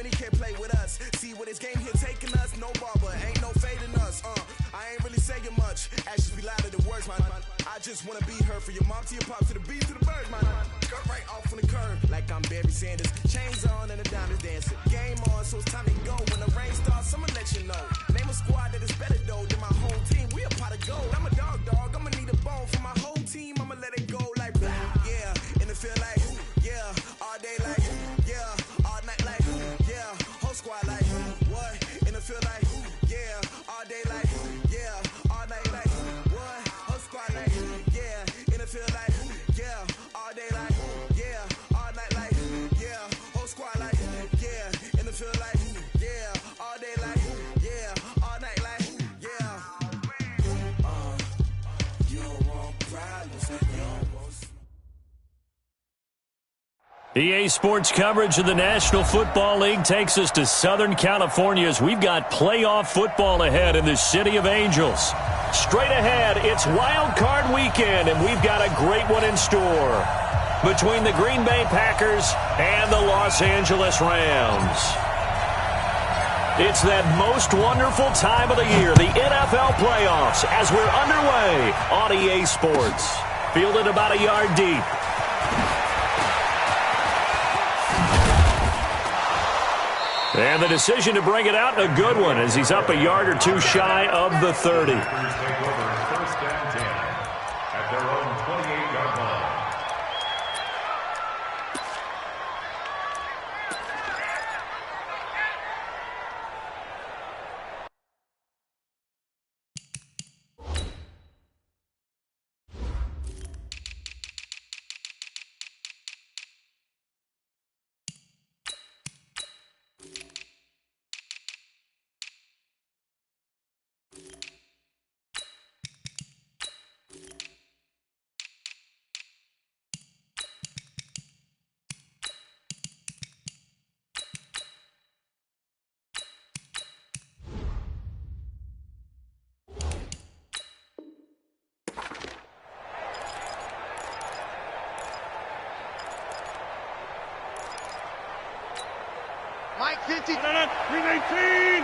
Germany can't play with us. See where this game here taking us. No barber, ain't no fading us. I ain't really saying much. Actions be louder than words, man. I just wanna be heard from your mom to your pop to the beat to the birds, man. Skirt right off on the curb like I'm Barry Sanders. Chains on and the diamonds dancing. Game on, so it's time to go. When the rain starts, I'ma let you know. Name a squad that is better though than my whole team. We a pot of gold. I'm a dog. I'ma need a bone for my whole team. I'ma let it go like blah. Yeah, and it feel like yeah, all day like yeah, all night like yeah, whole squad like what? And it feel like yeah, all day like yeah, all night like what? Whole squad like yeah, and it feel like yeah, all day like yeah, all night like yeah, whole squad like yeah, and it feel like yeah, all day like yeah, all night like yeah. You don't want problems, you don't want. EA Sports coverage of the National Football League takes us to Southern California as we've got playoff football ahead in the City of Angels. Straight ahead, it's Wild Card Weekend, and we've got a great one in store between the Green Bay Packers and the Los Angeles Rams. It's that most wonderful time of the year, the NFL playoffs, as we're underway on EA Sports. Fielded about a yard deep. And the decision to bring it out, a good one, as he's up a yard or two shy of the 30. Take over first and 10 at their own 28-yard line. Mike 50, 319.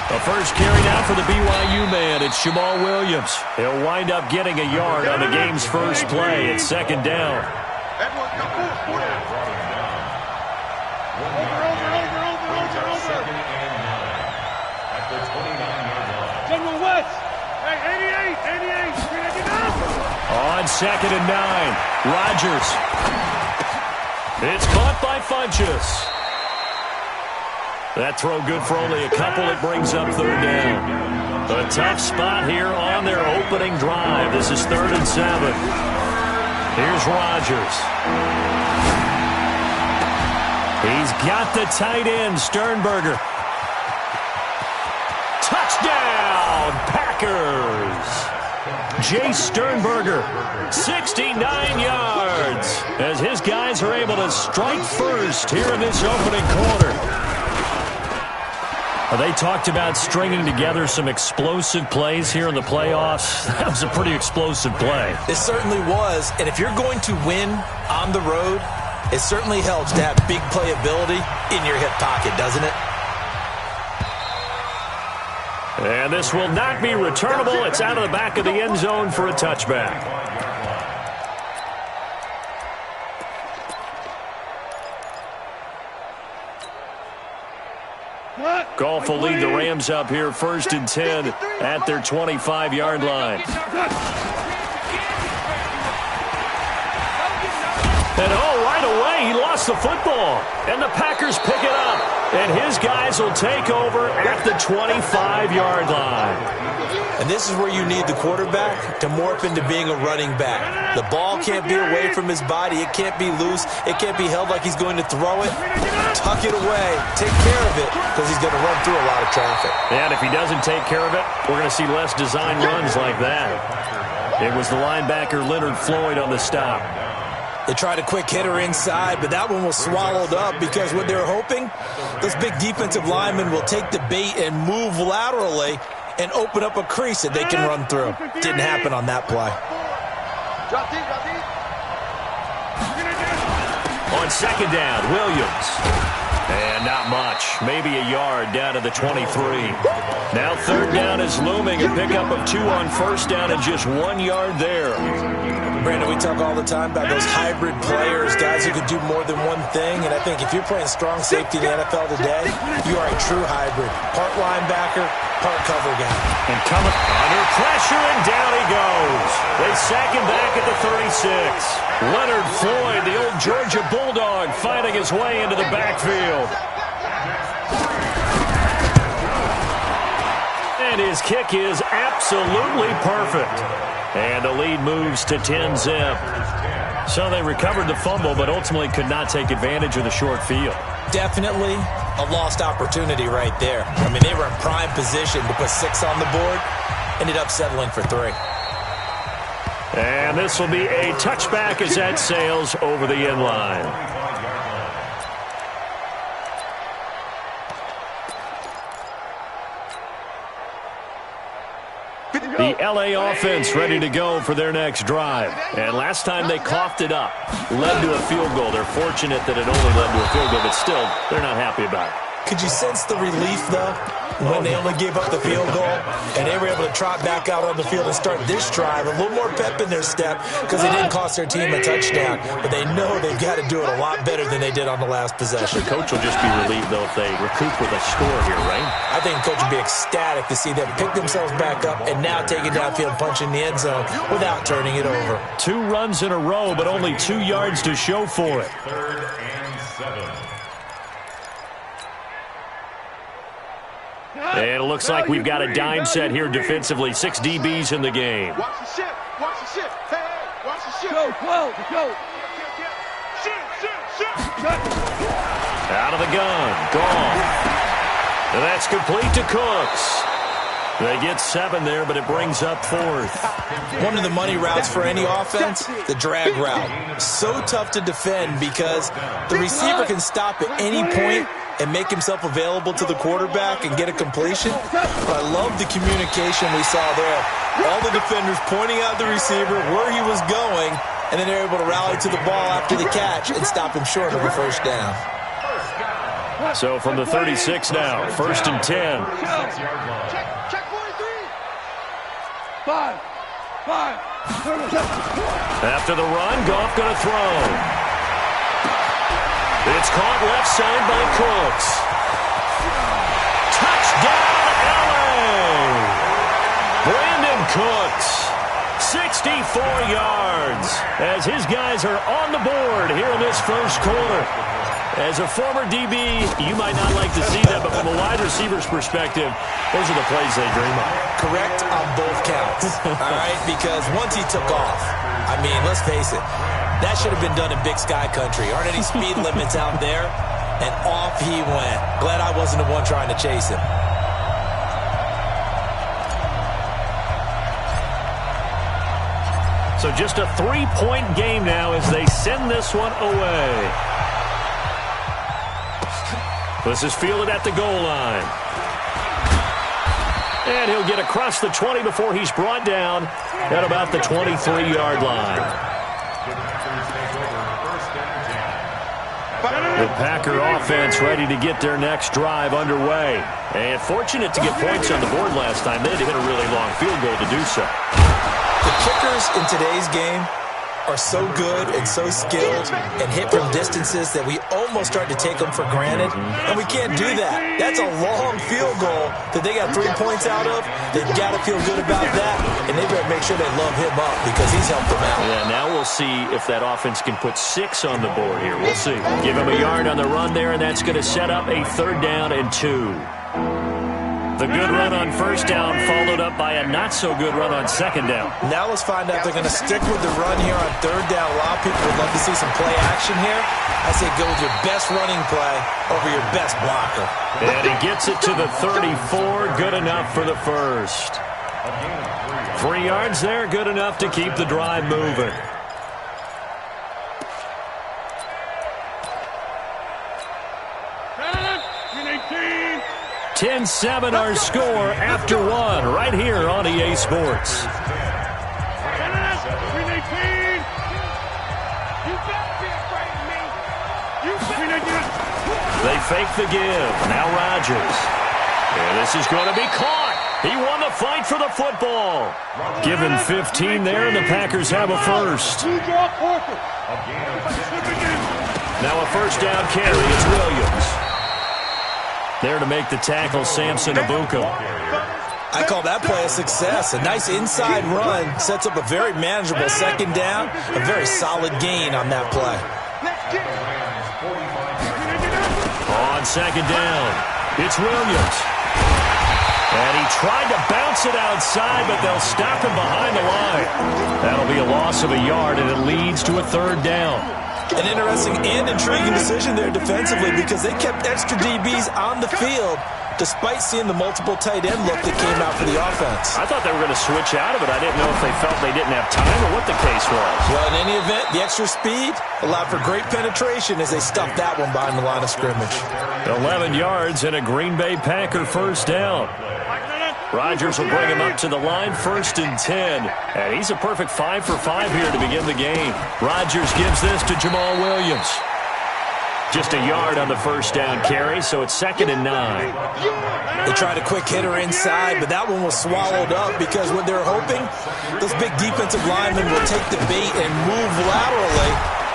The first carry now for the BYU man. It's Jamal Williams. He'll wind up getting a yard on the game's first play. It's second down. General West. Hey, 88. On second and 9, Rodgers. It's caught by Funchess. That throw good for only a couple. It brings up third down. A tough spot here on their opening drive. This is 3rd and 7. Here's Rodgers. He's got the tight end, Sternberger. Touchdown, Packers. Jay Sternberger, 69 yards, as his guys are able to strike first here in this opening quarter. They talked about stringing together some explosive plays here in the playoffs. That was a pretty explosive play. It certainly was, and if you're going to win on the road, it certainly helps to have big playability in your hip pocket, doesn't it? And this will not be returnable. It's out of the back of the end zone for a touchback. Goff will lead the Rams up here 1st and 10 at their 25-yard line. And right away, he lost the football. And the Packers pick it up. And his guys will take over at the 25-yard line. And this is where you need the quarterback to morph into being a running back. The ball can't be away from his body. It can't be loose. It can't be held like he's going to throw it. Tuck it away. Take care of it, because he's going to run through a lot of traffic. And if he doesn't take care of it, we're going to see less design runs like that. It was the linebacker Leonard Floyd on the stop. They tried a quick hitter inside, but that one was swallowed up because what they're hoping, those big defensive linemen will take the bait and move laterally and open up a crease that they can run through. Didn't happen on that play. Drop deep. second down, Williams. And not much. Maybe a yard down to the 23. Now third down is looming. A pickup of 2 on first down and just 1 yard there. Brandon, we talk all the time about those hybrid players, guys who can do more than one thing. And I think if you're playing strong safety in the NFL today, you are a true hybrid. Part linebacker, part cover guy. And coming under pressure, and down he goes. They sack him back at the 36. Leonard Floyd, the old Georgia Bulldog, fighting his way into the backfield. And his kick is absolutely perfect. And the lead moves to 10-zip. So they recovered the fumble, but ultimately could not take advantage of the short field. Definitely a lost opportunity right there. I mean, they were in prime position to put 6 on the board. Ended up settling for 3. And this will be a touchback as that sails over the end line. The LA offense ready to go for their next drive. And last time they coughed it up, led to a field goal. They're fortunate that it only led to a field goal, but still, they're not happy about it. Could you sense the relief, though, when they only gave up the field goal and they were able to trot back out on the field and start this drive? A little more pep in their step because they didn't cost their team a touchdown, but they know they've got to do it a lot better than they did on the last possession. The coach will just be relieved, though, if they recoup with a score here, right? I think the coach would be ecstatic to see them pick themselves back up and now take it downfield, punching the end zone without turning it over. 2 runs in a row, but only 2 yards to show for it. 3rd and 7. And it looks like we've got a dime set here defensively. 6 DBs in the game. Watch the ship. Watch the ship. Hey, hey, watch the ship. Go, go. Ship. Out of the gun. Gone. And that's complete to Cooks. They get 7 there, but it brings up 4th. One of the money routes for any offense, the drag route. So tough to defend because the receiver can stop at any point and make himself available to the quarterback and get a completion. But I love the communication we saw there. All the defenders pointing out the receiver, where he was going, and then they're able to rally to the ball after the catch and stop him short of a first down. So from the 36 now, 1st and 10. Check 43. 5. After the run, Goff going to throw. It's caught left side by Cooks. Touchdown, LA! Brandon Cooks, 64 yards, as his guys are on the board here in this first quarter. As a former DB, you might not like to see that, but from a wide receiver's perspective, those are the plays they dream of. Correct on both counts, all right? Because once he took off, I mean, let's face it, that should have been done in Big Sky Country. Aren't any speed limits out there? And off he went. Glad I wasn't the one trying to chase him. So just a 3-point game now as they send this one away. This is fielded at the goal line. And he'll get across the 20 before he's brought down at about the 23-yard line. The Packer offense ready to get their next drive underway. And fortunate to get points on the board last time. They had to hit a really long field goal to do so. The kickers in today's game are so good and so skilled and hit from distances that we almost start to take them for granted, and we can't do that. That's a long field goal that they got 3 points out of. They've got to feel good about that, and they better make sure they love him up because he's helped them out. Yeah, now we'll see if that offense can put 6 on the board here. We'll see. Give him a yard on the run there, and that's going to set up a 3rd down and 2. The good run on 1st down followed up by a not-so-good run on 2nd down. Now let's find out if they're going to stick with the run here on 3rd down. A lot of people would love to see some play action here. I say go with your best running play over your best blocker. And he gets it to the 34. Good enough for the first. 3 yards there, good enough to keep the drive moving. $10, 10-7 our score after 1 right here on EA Sports. They fake the give. Now Rodgers. And this is going to be caught. He won the fight for the football. Give him 15 there, and the Packers have a first. Now a first down carry. It's Williams. There to make the tackle, Samson Abuka. I call that play a success. A nice inside run sets up a very manageable second down. A very solid gain on that play. On second down, it's Williams. And he tried to bounce it outside, but they'll stop him behind the line. That'll be a loss of a yard, and it leads to a third down. An interesting and intriguing decision there defensively because they kept extra DBs on the field despite seeing the multiple tight end look that came out for the offense. I thought they were going to switch out of it. I didn't know if they felt they didn't have time or what the case was. Well, in any event, the extra speed allowed for great penetration as they stuffed that one behind the line of scrimmage. 11 yards and a Green Bay Packer first down. Rodgers will bring him up to the line, 1st and 10. And he's a perfect 5 for 5 here to begin the game. Rodgers gives this to Jamal Williams. Just a yard on the first down carry, so it's 2nd and 9. They tried a quick hitter inside, but that one was swallowed up because what they're hoping, those big defensive linemen will take the bait and move laterally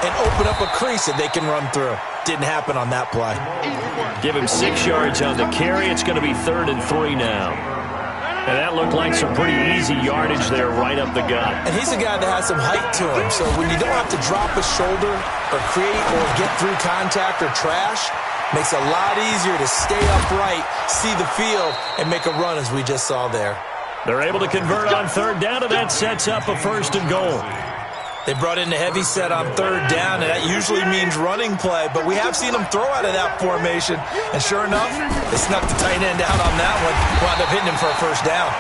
and open up a crease that they can run through. Didn't happen on that play. Give him 6 yards on the carry. It's going to be 3rd and 3 now. And that looked like some pretty easy yardage there right up the gut. And he's a guy that has some height to him, so when you don't have to drop a shoulder or create or get through contact or trash, makes it a lot easier to stay upright, see the field, and make a run as we just saw there. They're able to convert on 3rd down, and that sets up a 1st and goal. They brought in the heavy set on 3rd down, and that usually means running play, but we have seen them throw out of that formation, and sure enough, they snuck the tight end out on that one, wound up hitting him for a first down.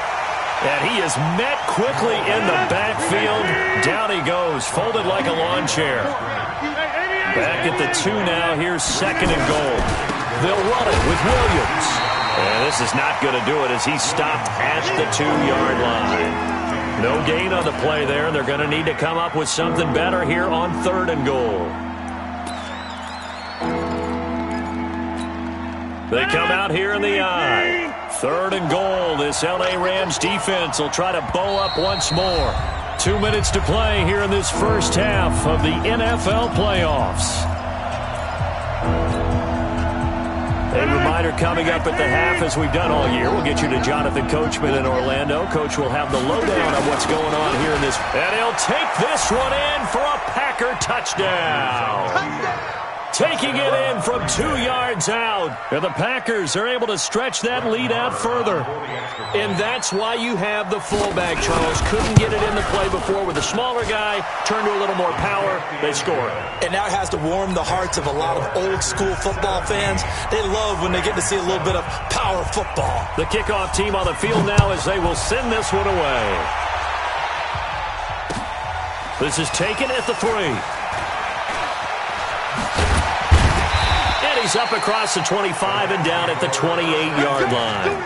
And he is met quickly in the backfield. Down he goes, folded like a lawn chair. Back at the 2 now, here's 2nd and goal. They'll run it with Williams. And this is not going to do it as he's stopped at the 2-yard line. No gain on the play there, and they're going to need to come up with something better here on 3rd and goal. They come out here in the eye. 3rd and goal. This L.A. Rams defense will try to bow up once more. 2 minutes to play here in this first half of the NFL playoffs. A reminder coming up at the half, as we've done all year. We'll get you to Jonathan Coachman in Orlando. Coach will have the lowdown on what's going on here in this. And he'll take this one in for a Packer touchdown. Taking it in from 2 yards out. And the Packers are able to stretch that lead out further. And that's why you have the fullback, Charles. Couldn't get it in the play before with a smaller guy. Turned to a little more power. They score. And now it has to warm the hearts of a lot of old-school football fans. They love when they get to see a little bit of power football. The kickoff team on the field now as they will send this one away. This is taken at the 3. He's up across the 25 and down at the 28-yard line.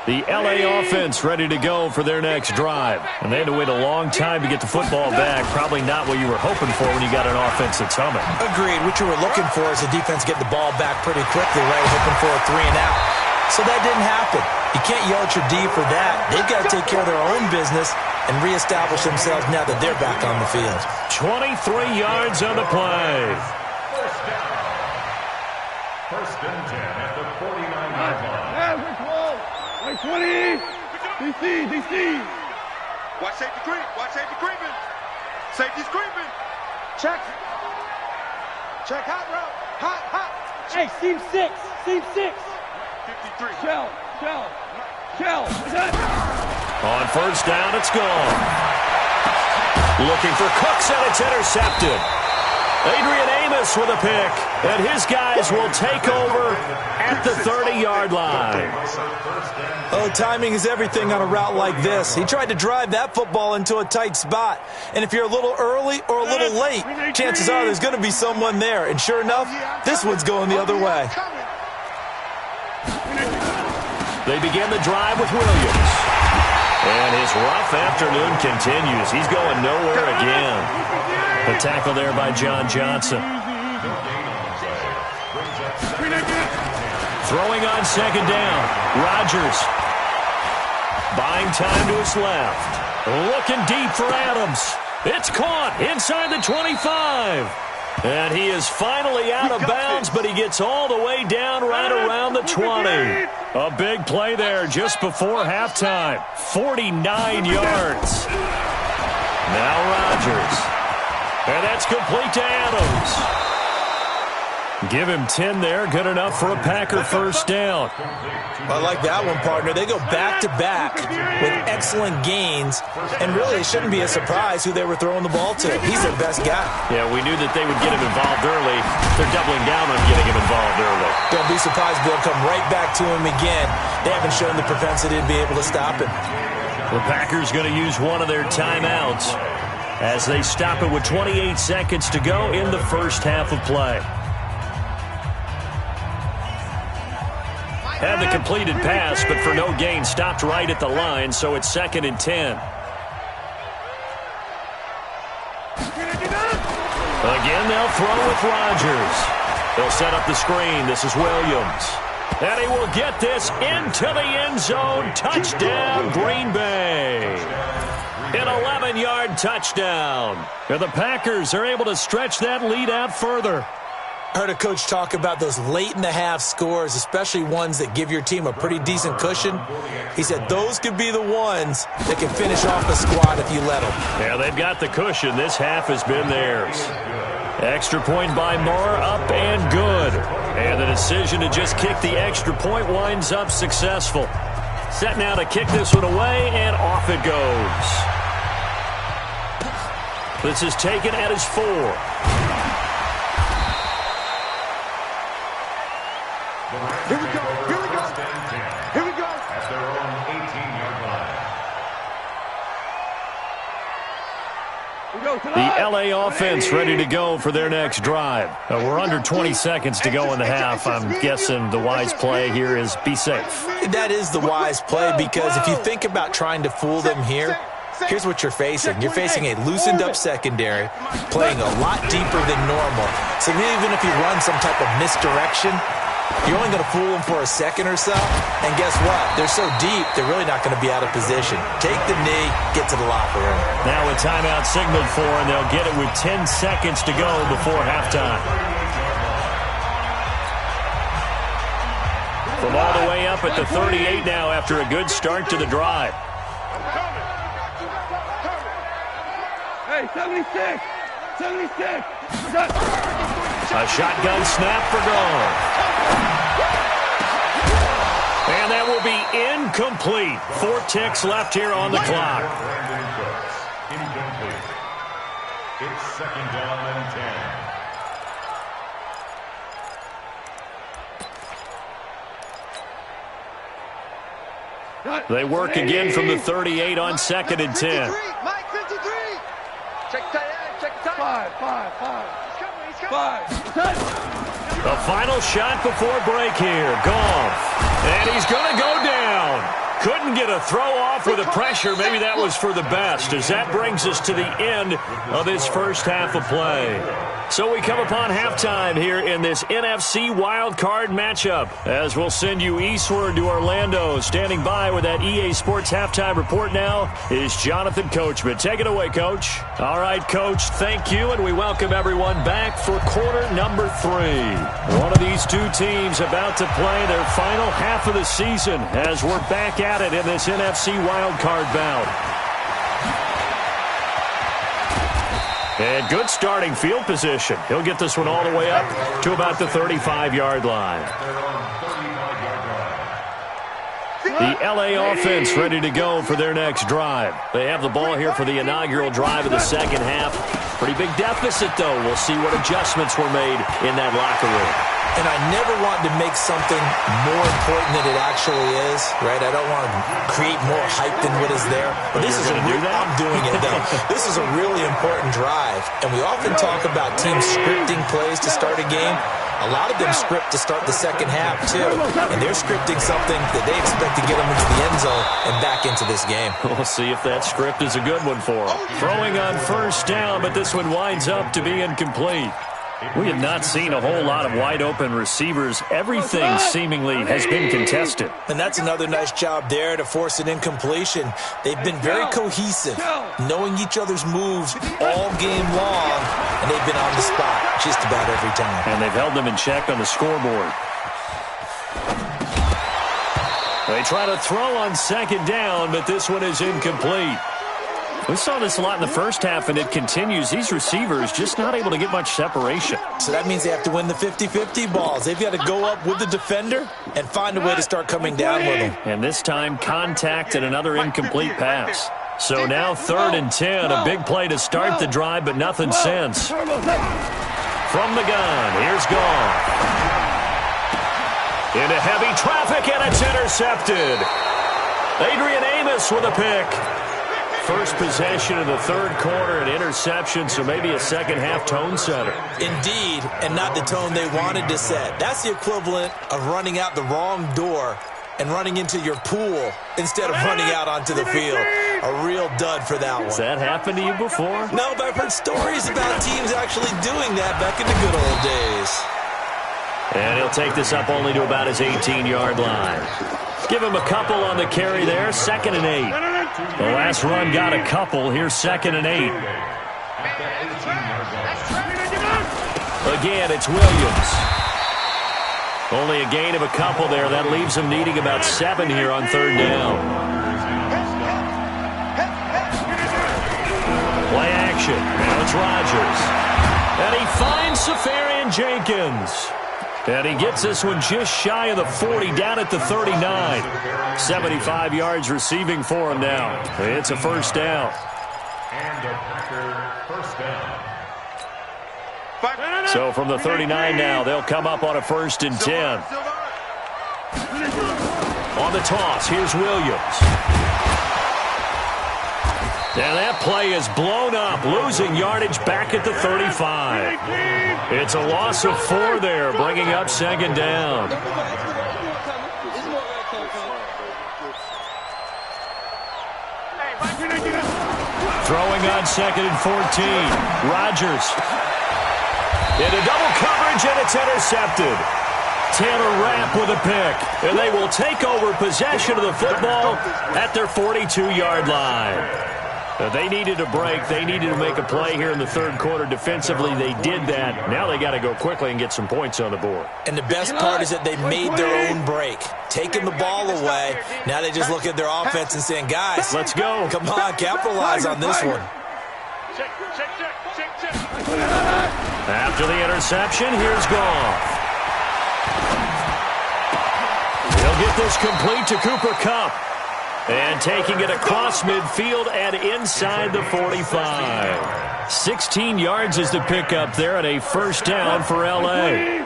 The L.A. offense ready to go for their next drive. And they had to wait a long time to get the football back. Probably not what you were hoping for when you got an offense that's humming. Agreed. What you were looking for is the defense get the ball back pretty quickly, right? Hoping for a 3 and out. So that didn't happen. You can't yell at your D for that. They've got to take care of their own business and reestablish themselves now that they're back on the field. 23 yards on the play. First and 10 at the 49-yard line. Like 20. DC. Watch safety creep. Watch safety creeping. Safety's creeping. Check hot route. Hot. Hey, seam 6. 53. Shell. On first down, it's gone. Looking for Cooks, and it's intercepted. Adrian Amos with a pick, and his guys will take over at the 30-yard line. Oh, timing is everything on a route like this. He tried to drive that football into a tight spot. And if you're a little early or a little late, chances are there's going to be someone there. And sure enough, this one's going the other way. They begin the drive with Williams. And his rough afternoon continues. He's going nowhere again. The tackle there by John Johnson. Throwing on second down. Rodgers. Buying time to his left. Looking deep for Adams. It's caught inside the 25. And he is finally out of bounds, but he gets all the way down right around the 20. A big play there just before halftime. 49 yards. Now Rodgers. And that's complete to Adams. Give him 10 there. Good enough for a Packer first down. I like that one, partner. They go back-to-back with excellent gains, and really it shouldn't be a surprise who they were throwing the ball to. He's their best guy. Yeah, we knew that they would get him involved early. They're doubling down on getting him involved early. Don't be surprised they'll come right back to him again. They haven't shown the propensity to be able to stop him. The Packers going to use one of their timeouts as they stop it with 28 seconds to go in the first half of play. Had the completed pass, but for no gain, stopped right at the line, so it's 2nd and 10. Again, they'll throw with Rodgers. They'll set up the screen. This is Williams. And he will get this into the end zone. Touchdown, Green Bay. An 11-yard touchdown. And the Packers are able to stretch that lead out further. I heard a coach talk about those late-in-the-half scores, especially ones that give your team a pretty decent cushion. He said those could be the ones that can finish off a squad if you let them. Yeah, they've got the cushion. This half has been theirs. Extra point by Moore, up and good. And the decision to just kick the extra point winds up successful. Set now to kick this one away, and off it goes. This is taken at his 4. Here we go. Here we go. Here we go. At their own 18-yard line. The LA offense ready to go for their next drive. We're under 20 seconds to go in the half. I'm guessing the wise play here is be safe. That is the wise play, because if you think about trying to fool them here, here's what you're facing. You're facing a loosened-up secondary, playing a lot deeper than normal. So even if you run some type of misdirection, you're only going to fool them for a second or so. And guess what? They're so deep, they're really not going to be out of position. Take the knee, get to the locker room. Now a timeout signaled for, and they'll get it with 10 seconds to go before halftime. From all the way up at the 38 now after a good start to the drive. Hey, 76. 76. A shotgun snap for goal. And that will be incomplete. 4 ticks left here on the clock. Incomplete. It's 2nd down and 10. They work again from the 38 on 2nd and 10. Mike 53. Check tight end. Check tight. 5. The final shot before break here. Goff. And he's going to go down. Couldn't get a throw off with the pressure. Maybe that was for the best, as that brings us to the end of this first half of play. So we come upon halftime here in this NFC wildcard matchup, as we'll send you eastward to Orlando. Standing by with that EA Sports halftime report now is Jonathan Coachman. Take it away, Coach. All right, Coach, thank you, and we welcome everyone back for quarter number 3. One of these two teams about to play their final half of the season as we're back at it in this NFC wildcard bout. And good starting field position. He'll get this one all the way up to about the 35-yard line. The LA offense ready to go for their next drive. They have the ball here for the inaugural drive of the second half. Pretty big deficit, though. We'll see what adjustments were made in that locker room. And I never want to make something more important than it actually is, right? I don't want to create more hype than what is there. But this is I'm doing it, though. This is a really important drive. And we often talk about teams scripting plays to start a game. A lot of them script to start the second half, too. And they're scripting something that they expect to get them into the end zone and back into this game. We'll see if that script is a good one for him. Throwing on first down, but this one winds up to be incomplete. We have not seen a whole lot of wide-open receivers. Everything seemingly has been contested. And that's another nice job there to force an incompletion. They've been very cohesive, knowing each other's moves all game long, and they've been on the spot just about every time. And they've held them in check on the scoreboard. They try to throw on second down, but this one is incomplete. We saw this a lot in the first half, and it continues. These receivers just not able to get much separation. So that means they have to win the 50-50 balls. They've got to go up with the defender and find a way to start coming down with them. And this time, contact and another incomplete pass. So now 3rd and 10, a big play to start the drive, but nothing since. From the gun, here's Goff. Into heavy traffic, and it's intercepted. Adrian Amos with a pick. First possession of the third quarter, an interception, so maybe a second-half tone setter. Indeed, and not the tone they wanted to set. That's the equivalent of running out the wrong door and running into your pool instead of running out onto the field. A real dud for that one. Has that happened to you before? No, but I've heard stories about teams actually doing that back in the good old days. And he'll take this up only to about his 18-yard line. Give him a couple on the carry there, 2nd and 8. The last run got a couple. Here's 2nd and 8. Again, it's Williams. Only a gain of a couple there. That leaves him needing about 7 here on 3rd down. Play action. Now it's Rodgers. And he finds Safarian Jenkins. And he gets this one just shy of the 40, down at the 39. 75 yards receiving for him now. It's a first down. And a Packer first down. So from the 39 now, they'll come up on a 1st and 10. On the toss, here's Williams. And that play is blown up, losing yardage back at the 35. It's a loss of 4 there, bringing up 2nd down. Throwing on 2nd and 14. Rodgers. Into double coverage, and it's intercepted. Taylor Rapp with a pick, and they will take over possession of the football at their 42-yard line. They needed a break. They needed to make a play here in the third quarter. Defensively, they did that. Now they got to go quickly and get some points on the board. And the best part is that they made their own break, taking the ball away. Now they just look at their offense and saying, guys, let's go. Come on, capitalize on this one. After the interception, here's Goff. He'll get this complete to Cooper Kupp. And taking it across midfield and inside the 45. 16 yards is the pickup there and a first down for L.A.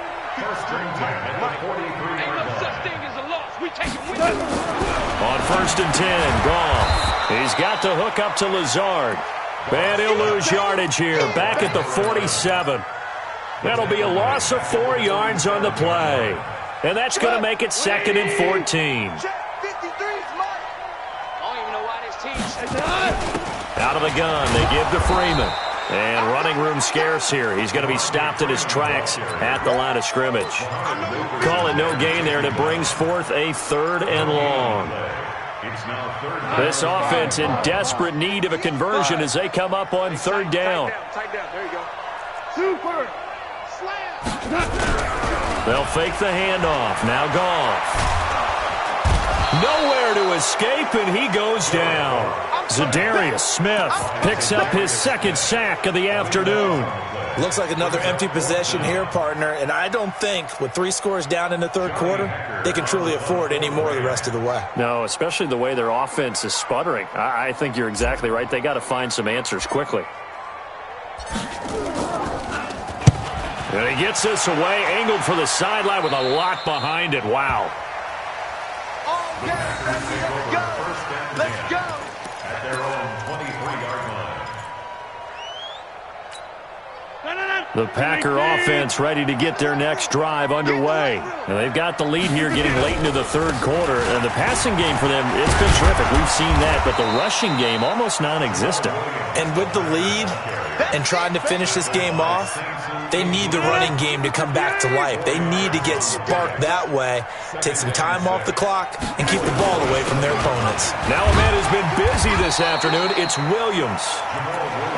On 1st and 10, Goff. He's got the hook up to Lazard. And he'll lose yardage here, back at the 47. That'll be a loss of 4 yards on the play. And that's going to make it 2nd and 14. Out of the gun, they give to Freeman. And running room scarce here. He's going to be stopped in his tracks at the line of scrimmage. Call it no gain there, and it brings forth a 3rd and long. This offense in desperate need of a conversion as they come up on 3rd down. There you go. Super slam. They'll fake the handoff. Now Goff. Nowhere to escape, and he goes down. Zadarius Smith picks up his 2nd sack of the afternoon. Looks like another empty possession here, partner, and I don't think with 3 scores down in the third quarter, they can truly afford any more the rest of the way. No, especially the way their offense is sputtering. I think you're exactly right. They got to find some answers quickly. And he gets this away, angled for the sideline with a lot behind it. Wow. Let's go. At their own 23-yard line. The Packer offense ready to get their next drive underway. And they've got the lead here getting late into the third quarter. And the passing game for them, it's been terrific. We've seen that. But the rushing game, almost non-existent. And with the lead and trying to finish this game off, they need the running game to come back to life. They need to get sparked that way, take some time off the clock, and keep the ball away from their opponents. Now a man who's been busy this afternoon, it's Williams.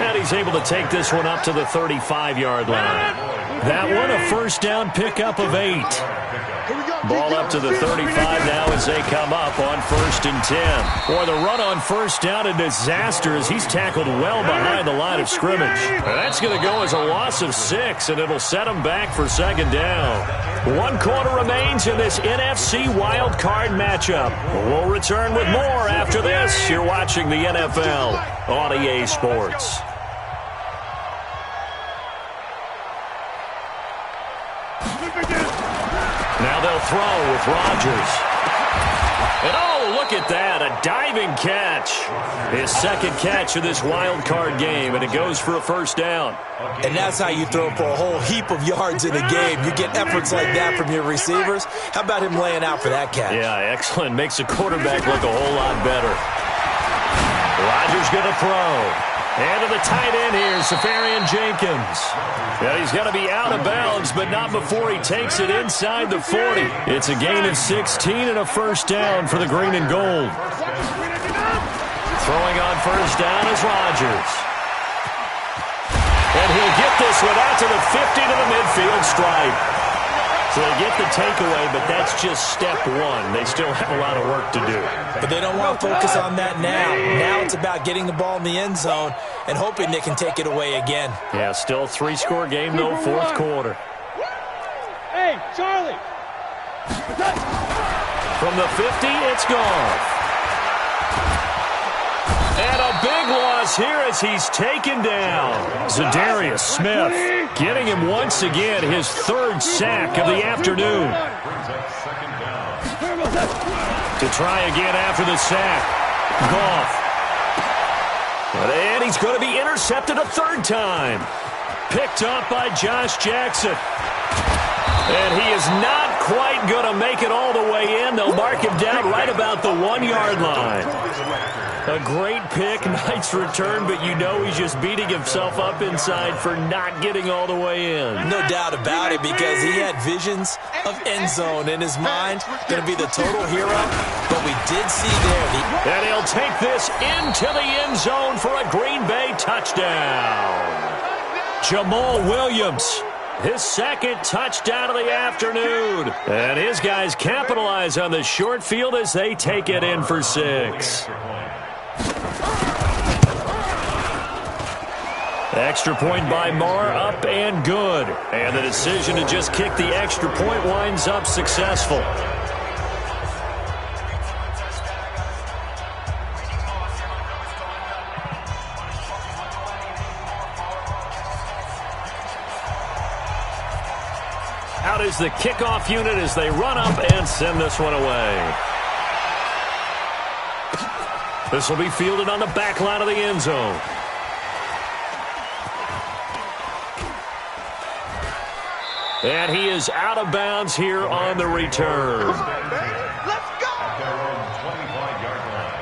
And he's able to take this one up to the 35-yard line. That one, a first down pickup of 8. Ball up to the 35 now as they come up on 1st and 10. Boy, the run on first down, a disaster as he's tackled well behind the line of scrimmage. That's going to go as a loss of 6, and it'll set him back for 2nd down. 1 quarter remains in this NFC wild card matchup. We'll return with more after this. You're watching the NFL on EA Sports. Now they'll throw with Rodgers. And oh, look at that, a diving catch. His 2nd catch of this wild card game, and it goes for a first down. And that's how you throw for a whole heap of yards in a game. You get efforts like that from your receivers. How about him laying out for that catch? Yeah, excellent. Makes the quarterback look a whole lot better. Rodgers going to throw. And to the tight end here, Safarian Jenkins. Yeah, he's going to be out of bounds, but not before he takes it inside the 40. It's a gain of 16 and a first down for the green and gold. Throwing on first down is Rodgers. And he'll get this one out to the 50 to the midfield stripe. So they get the takeaway, but that's just step 1. They still have a lot of work to do. But they don't want to focus on that now. Now it's about getting the ball in the end zone and hoping they can take it away again. Yeah, still 3-score game, though, 4th quarter. Hey, Charlie! From the 50, it's gone. And a big loss here as he's taken down. Zadarius Smith getting him once again his 3rd sack of the afternoon. To try again after the sack. Goff. And he's going to be intercepted a 3rd time. Picked up by Josh Jackson. And he is not quite going to make it all the way in. They'll mark him down right about the 1-yard line. A great pick, nice return, but you know he's just beating himself up inside for not getting all the way in. No doubt about it, because he had visions of end zone in his mind. Going to be the total hero, but we did see there. And he'll take this into the end zone for a Green Bay touchdown. Jamal Williams, his 2nd touchdown of the afternoon. And his guys capitalize on the short field as they take it in for 6. Extra point by Marr, up and good. And the decision to just kick the extra point winds up successful. Out is the kickoff unit as they run up and send this one away. This will be fielded on the back line of the end zone. And he is out of bounds here on the return. Let's go! At their own 25-yard line.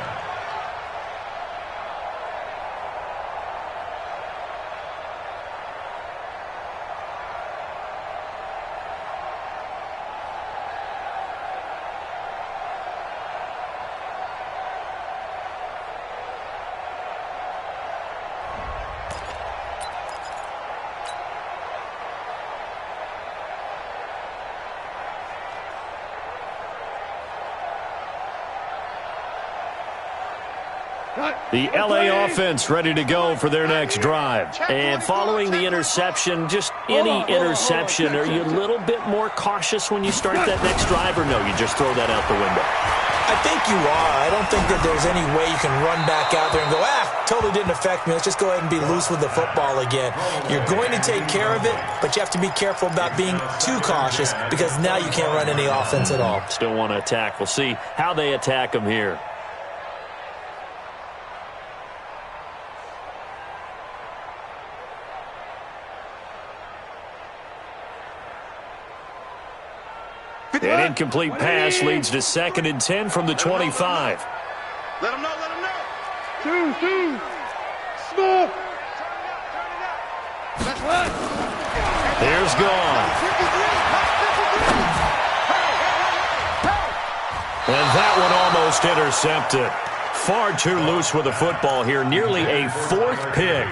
The LA offense ready to go for their next drive. And following the interception, just any interception, are you a little bit more cautious when you start that next drive, or no, you just throw that out the window? I think you are. I don't think that there's any way you can run back out there and go, totally didn't affect me. Let's just go ahead and be loose with the football again. You're going to take care of it, but you have to be careful about being too cautious, because now you can't run any offense at all. Still want to attack. We'll see how they attack them here. An incomplete pass leads to 2nd and 10 from the 25. Let him know, let him know. Two. Smoke. That's right. There's gone. And that one almost intercepted. Far too loose with the football here. Nearly a 4th pick.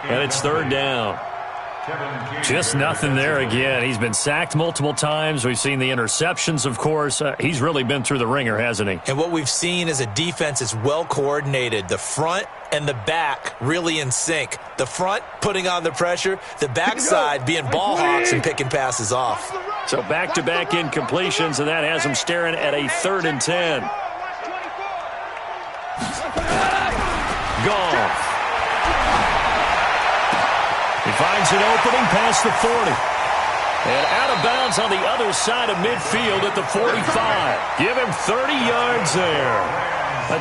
And it's 3rd down. Just nothing there again. He's been sacked multiple times. We've seen the interceptions, of course. He's really been through the ringer, hasn't he? And what we've seen is a defense that's well coordinated. The front and the back really in sync. The front putting on the pressure. The backside being ball hawks and picking passes off. So back-to-back incompletions, and that has him staring at a 3rd and 10. Goff. He finds an opening past the 40. And out of bounds on the other side of midfield at the 45. Give him 30 yards there.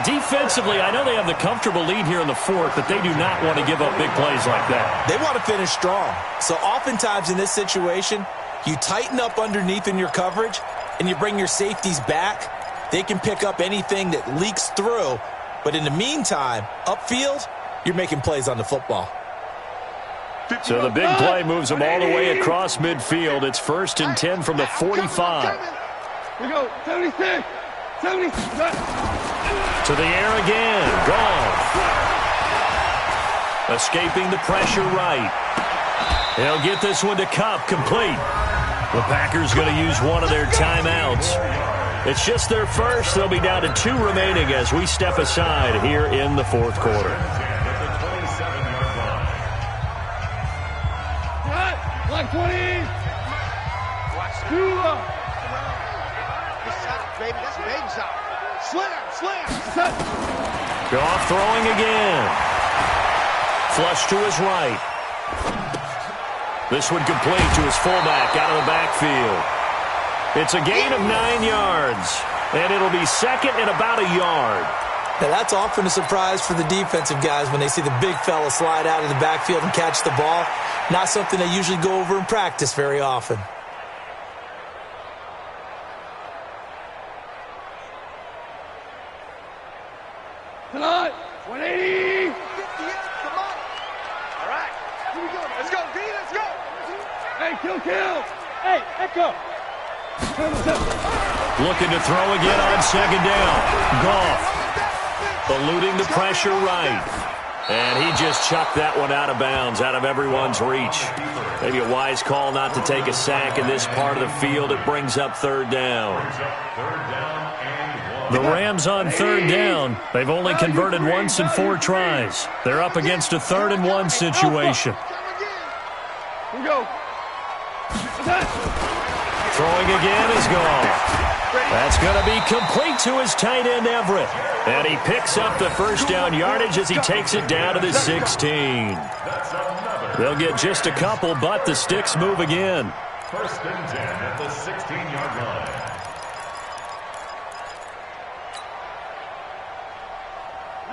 Defensively, I know they have the comfortable lead here in the 4th, but they do not want to give up big plays like that. They want to finish strong. So oftentimes in this situation, you tighten up underneath in your coverage, and you bring your safeties back. They can pick up anything that leaks through. But in the meantime, upfield, you're making plays on the football. So the big play moves them all the way across midfield. It's 1st and 10 from the 45. We go, 76. To the air again. Goff. Escaping the pressure right. He'll get this one to Cup, complete. The Packers going to use one of their timeouts. It's just their first. They'll be down to 2 remaining as we step aside here in the 4th quarter. Like 20. Watch Tua. This shot, baby. That's a baby shot. Slam. Goff throwing again. Flush to his right. This one complete to his fullback out of the backfield. It's a gain of 9 yards. And it'll be 2nd and about a yard. Now, that's often a surprise for the defensive guys when they see the big fella slide out of the backfield and catch the ball. Not something they usually go over in practice very often. Tonight, 180. 50, come on. All right, here we go. Let's go, D, let's go. Hey, kill. Hey, Echo. Looking to throw again on 2nd down. Goff. Eluding the pressure right. And he just chucked that one out of bounds, out of everyone's reach. Maybe a wise call not to take a sack in this part of the field. It brings up 3rd down. The Rams on 3rd down. They've only converted once in 4 tries. They're up against a 3rd and 1 situation. Here we go. Throwing again is gone. That's going to be complete to his tight end, Everett. And he picks up the 1st down yardage as he takes it down to the 16. They'll get just a couple, but the sticks move again. 1st and 10 at the 16-yard line.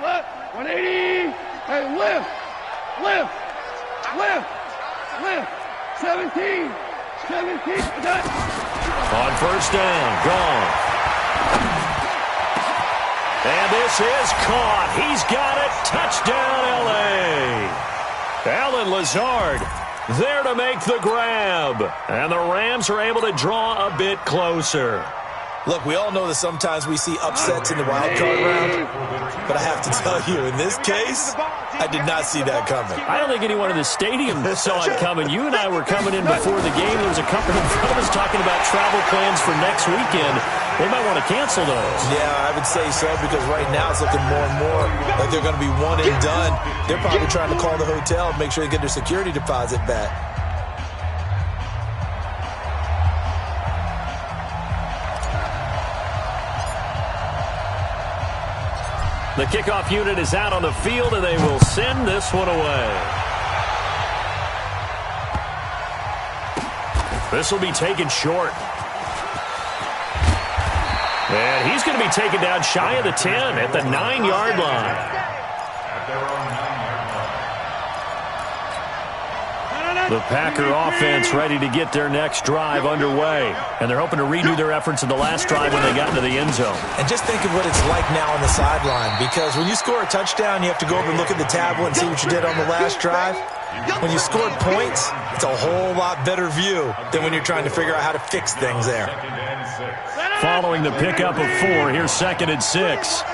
What? 180. Hey, lift. 17. On 1st down, gone. And this is caught. He's got it. Touchdown, L.A. Allen Lazard there to make the grab. And the Rams are able to draw a bit closer. Look, we all know that sometimes we see upsets in the wild card round, but I have to tell you, in this case, I did not see that coming. I don't think anyone in the stadium saw it coming. You and I were coming in before the game. There was a couple in front of us talking about travel plans for next weekend. They might want to cancel those. Yeah, I would say so, because right now it's looking more and more like they're going to be one and done. They're probably trying to call the hotel and make sure they get their security deposit back. The kickoff unit is out on the field, and they will send this one away. This will be taken short. And he's going to be taken down shy of the 10 at the 9-yard line. The Packer offense ready to get their next drive underway. And they're hoping to redo their efforts in the last drive when they got into the end zone. And just think of what it's like now on the sideline, because when you score a touchdown, you have to go over and look at the tablet and see what you did on the last drive. When you scored points, it's a whole lot better view than when you're trying to figure out how to fix things there. Following the pickup of 4, here's 2nd and 6.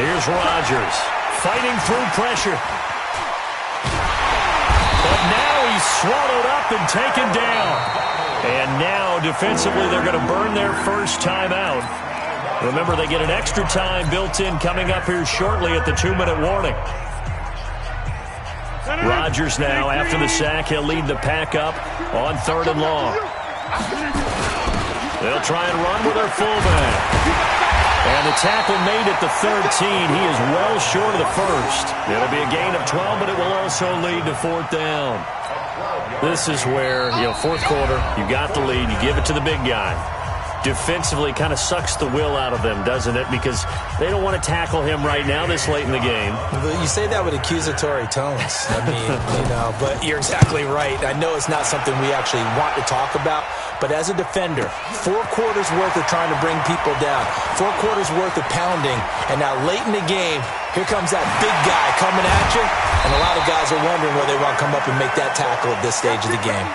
Here's Rodgers fighting through pressure. But now he's swallowed up and taken down. And now defensively they're going to burn their first timeout. Remember, they get an extra time built in coming up here shortly at the 2-minute warning. Rodgers now, after the sack, he'll lead the pack up on 3rd and long. They'll try and run with their fullback. And the tackle made at the 13. He is well short of the first. It'll be a gain of 12, but it will also lead to 4th down. This is where, 4th quarter, you got the lead, you give it to the big guy. Defensively kind of sucks the will out of them, doesn't it? Because they don't want to tackle him right now this late in the game. You say that with accusatory tones. I mean, but you're exactly right. I know it's not something we actually want to talk about, but as a defender, 4 quarters worth of trying to bring people down, 4 quarters worth of pounding, and now late in the game, here comes that big guy coming at you, and a lot of guys are wondering whether they want to come up and make that tackle at this stage of the game.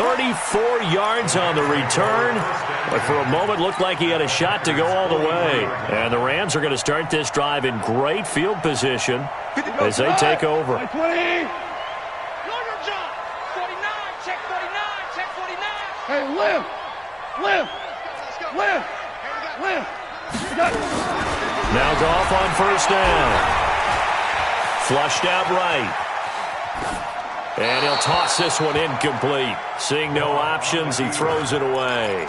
34 yards on the return, but for a moment looked like he had a shot to go all the way. And the Rams are going to start this drive in great field position as they take over. Check 49, check 49. Hey, lift. Now Goff on 1st down. Flushed out right. And he'll toss this one incomplete. Seeing no options, he throws it away.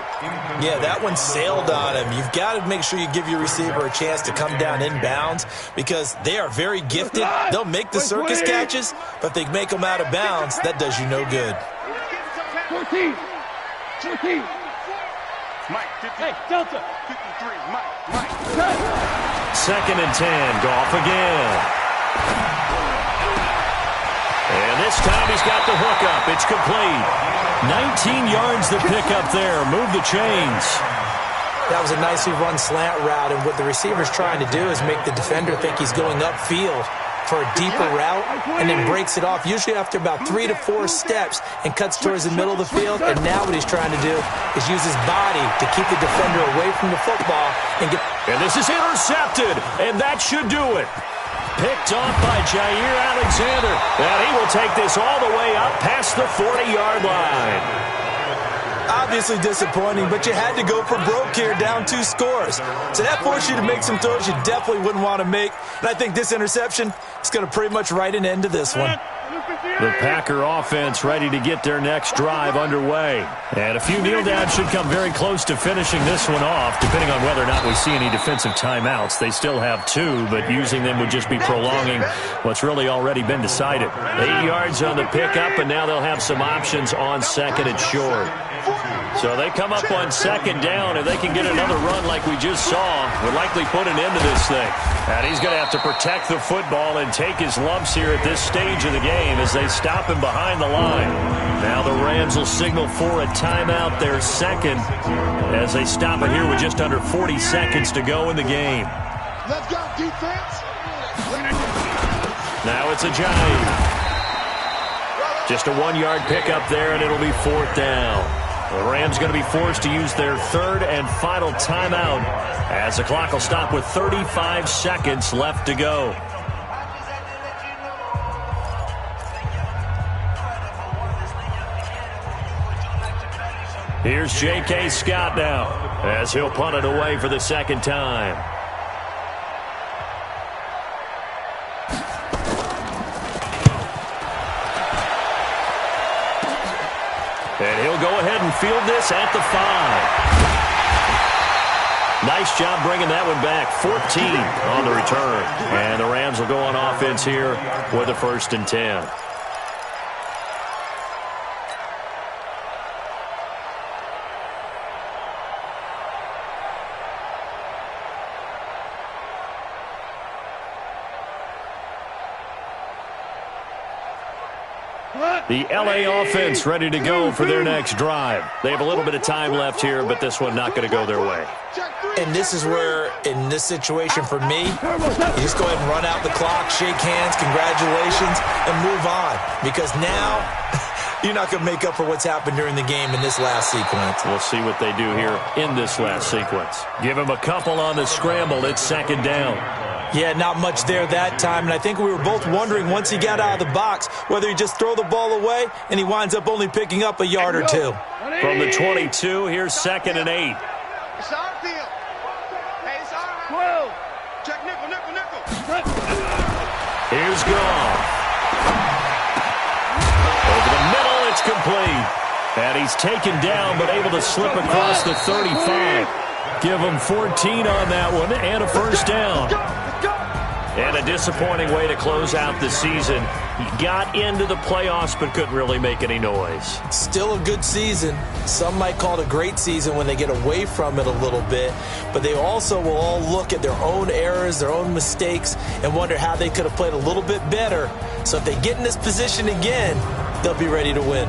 Yeah, that one sailed on him. You've got to make sure you give your receiver a chance to come down inbounds because they are very gifted. They'll make the circus catches, but if they make them out of bounds, that does you no good. 14. Mike, 50. Hey, Delta. 53. Mike. 2nd and 10. Goff again. And this time he's got the hook up. It's complete. 19 yards the pick up there. Move the chains. That was a nicely run slant route, and what the receiver's trying to do is make the defender think he's going upfield for a deeper route and then breaks it off, usually after about 3 to 4 steps, and cuts towards the middle of the field. And now what he's trying to do is use his body to keep the defender away from the football. And this is intercepted, and that should do it. Picked off by Jair Alexander. And he will take this all the way up past the 40-yard line. Obviously disappointing, but you had to go for broke here, down 2 scores. So that forced you to make some throws you definitely wouldn't want to make. And I think this interception is going to pretty much write an end to this one. The Packer offense ready to get their next drive underway. And a few kneel downs should come very close to finishing this one off, depending on whether or not we see any defensive timeouts. They still have 2, but using them would just be prolonging what's really already been decided. 8 yards on the pickup, and now they'll have some options on 2nd and short. So they come up on 2nd down. If they can get another run like we just saw, would likely put an end to this thing. And he's going to have to protect the football and take his lumps here at this stage of the game as they stop him behind the line. Now the Rams will signal for a timeout, their 2nd, as they stop it here with just under 40 seconds to go in the game. Let's go, defense. Now it's a Giant. Just a 1-yard pickup there, and it'll be 4th down. The Rams going to be forced to use their 3rd and final timeout as the clock will stop with 35 seconds left to go. Here's J.K. Scott now as he'll punt it away for the 2nd time. And he'll go ahead and field this at the 5. Nice job bringing that one back. 14 on the return. And the Rams will go on offense here with a 1st and 10. The LA offense ready to go for their next drive. They have a little bit of time left here, but this one not going to go their way. And this is where, in this situation for me, you just go ahead and run out the clock, shake hands, congratulations, and move on. Because now, you're not going to make up for what's happened during the game in this last sequence. We'll see what they do here in this last sequence. Give him a couple on the scramble. It's second down. Yeah, not much there that time, and I think we were both wondering once he got out of the box whether he just throw the ball away and he winds up only picking up a yard or two. From the 22, here's 2nd and 8. It's our field. Hey, it's our 12. Check nickel. Here's Gone. Over the middle, it's complete. And he's taken down but able to slip across the 35. Give him 14 on that one and a first down. And a disappointing way to close out the season. He got into the playoffs but couldn't really make any noise. Still a good season. Some might call it a great season when they get away from it a little bit. But they also will all look at their own errors, their own mistakes, and wonder how they could have played a little bit better. So if they get in this position again, they'll be ready to win.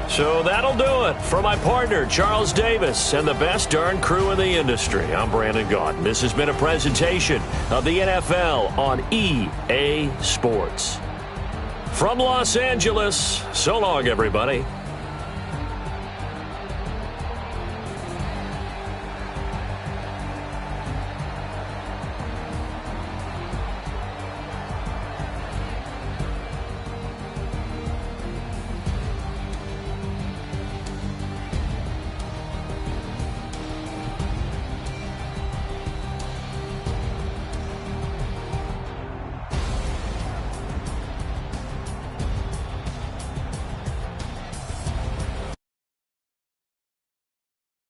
So that'll do it. For my partner, Charles Davis, and the best darn crew in the industry, I'm Brandon Gaudin. This has been a presentation of the NFL on EA Sports. From Los Angeles, so long, everybody.